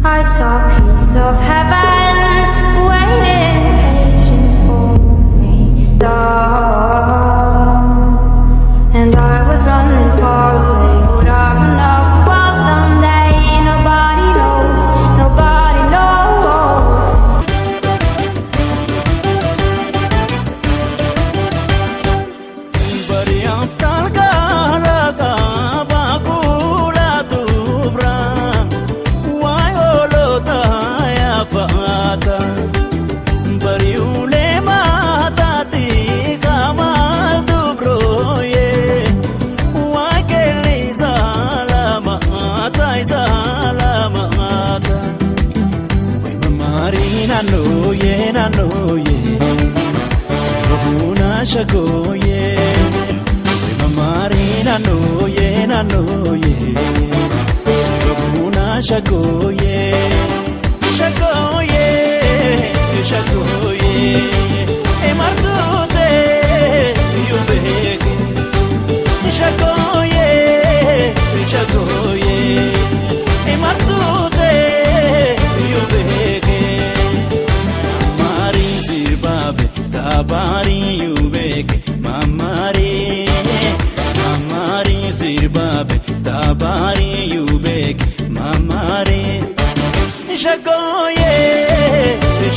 I saw a piece of heaven waiting patient for me. And I was running far away. Would I run off the world someday? Nobody knows, nobody knows. Shagoye, Marina noye, nanoye, Sabuna shagoye, shagoye, shagoye, Emartute, you beg, shagoye, shagoye, Emartute, you beg, Mari Zirbabe, Tabari. Mamari zirbabe tabari yubek mamari shagoye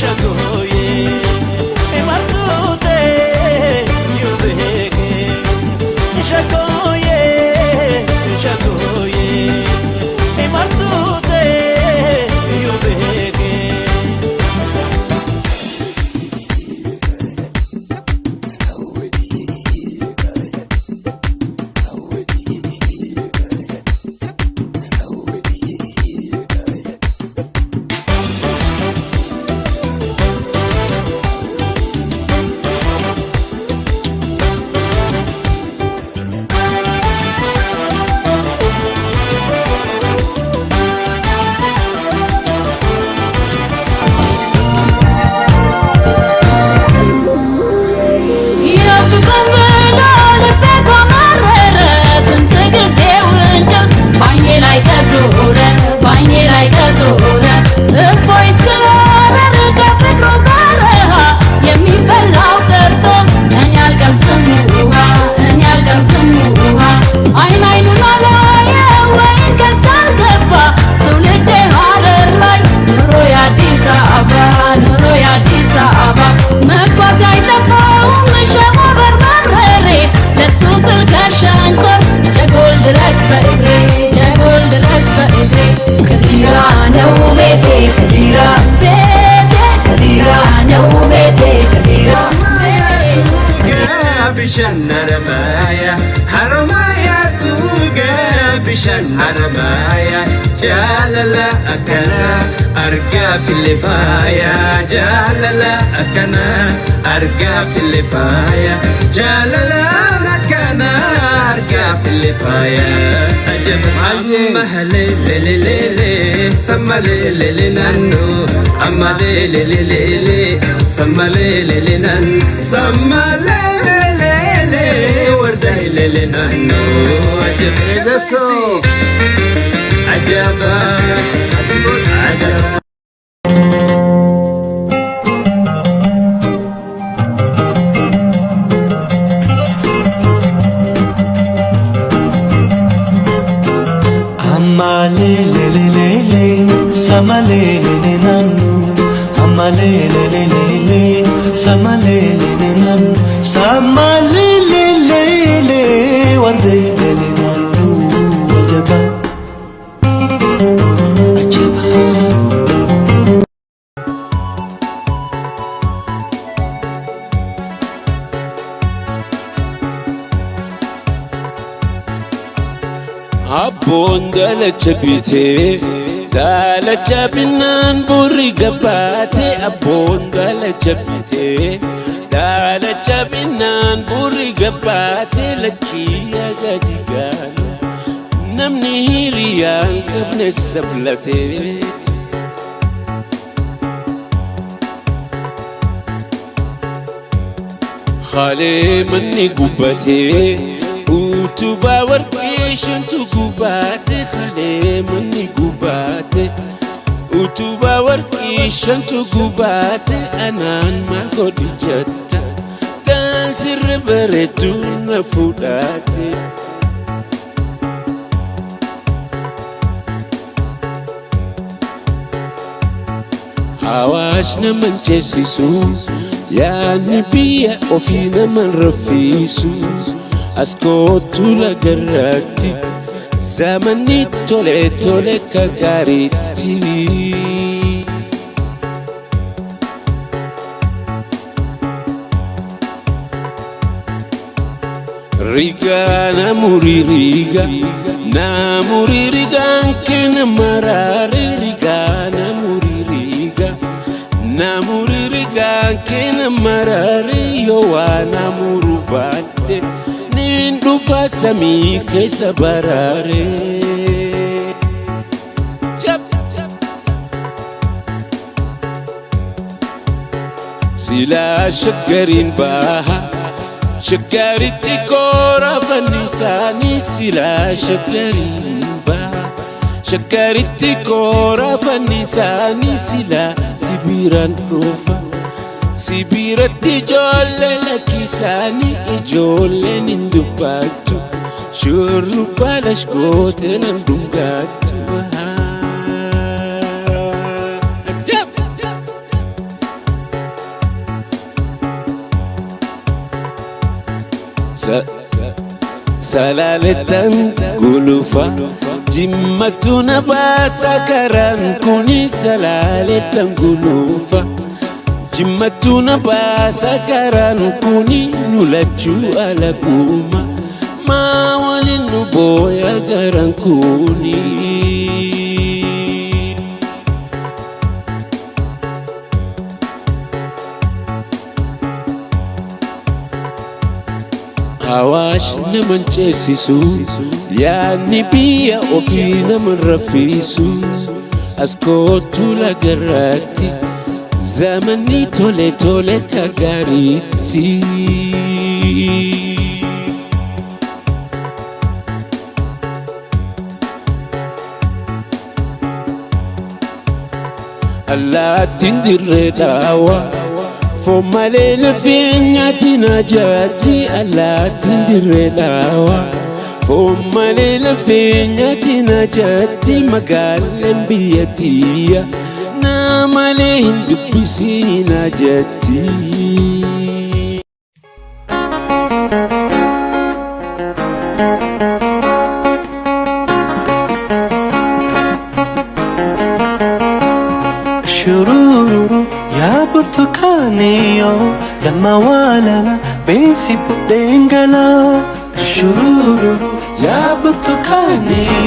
shagoye emartute yubek shagoye shagoye emartute yubek bishan haramaya tuga bishan haramaya jalala akana arga filifaya jalala akana arga filifaya jalala akana arga filifaya ajab mahale lele samale lele nanu amale lele samale lele nan samale ورداي للنانو عجب دسو عجبا عجبا Amale le le le le samale le le nanu amale le le le le samale le le nanu samale Abboon dalacha bitee dalacha binnaan burri gabbaatee abboon dalacha bitee dalacha binnaan burri gabbaatee lachii gadi gaala namni hiriyaan qabne sablatee Khalee manni gubbatee utubaa warqee shantu gubbaate Khalee manni gubbaate Utubaa warqii shantu gubaate anaan maal godhi jetta taasirra bareedduu na fuudhaate. Awaash naman ceesisu yaadni biyya ofii naman raffisu as kootu lagarratti zamanni tole tole ka gaariitti. Riga namuri riga anke namarare riga namuri riga anke namarare yo wa namuru batte nindufa samii keessa barare. Sila shakkarin baha shakkaritti koora fannisaanii sila shakkarin baha shakkaritti koora fannisaanii sila sibiiraan dhufa sibiiratti ijoollee lakkisaanii ijoolleen hin dubbattu shurrubbaa lashkoote nan dhungattu. Salaaletan gulufa jimmatu na baasa karaan kuni salaaletan gulufa jimmatu na baasa karaan kuni nulachuu alakuma maa waliin nu booya garaan kuni. Awaash naman ceesisu yaadni biyya ofii naman raffisu as kootu lagarratti zamanni tole tole ka gaariitti. Allaattiin dirree dhaawaa Fomalee lafeenyaatti na jaatti allaattiin dirree dhaawaa. Fomalee lafeenyaatti na jaatti magaalaan biyya tiyya na malee hin dubbisii na jatti. Shururu ya burtukaaniyo galma waalala beesi budheengala. Shururu ya burtukaaniyo